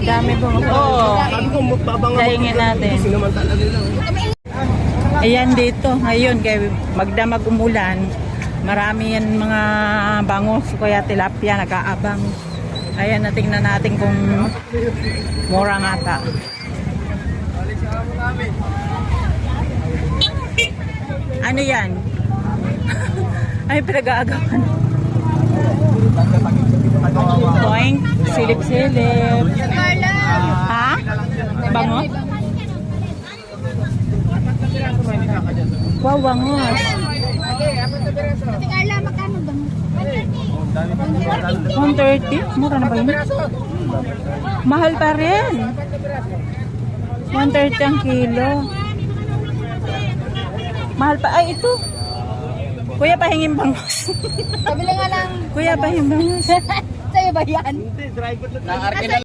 Dami pong Oo. Dahingin natin. Ayan dito, ngayon, kaya magdamag umulan, marami yan mga bangus, kaya tilapia, nag-aabang. Ayan, natingnan natin kung mura nga ta. Ano yan? Ay, pinag-aagawan. Boing, silip-silip. Ha? Bango? Wow, bangos. Carla, magkano ba? 130? Mura na ba yun? Mahal pa rin. 130 ang kilo. Mahal pa. Ay, ito. Kuya, pahingin bangus. Kabili nga lang. Kuya, pahingin bangus. Sa'yo ba yan? Hindi, dry good lang.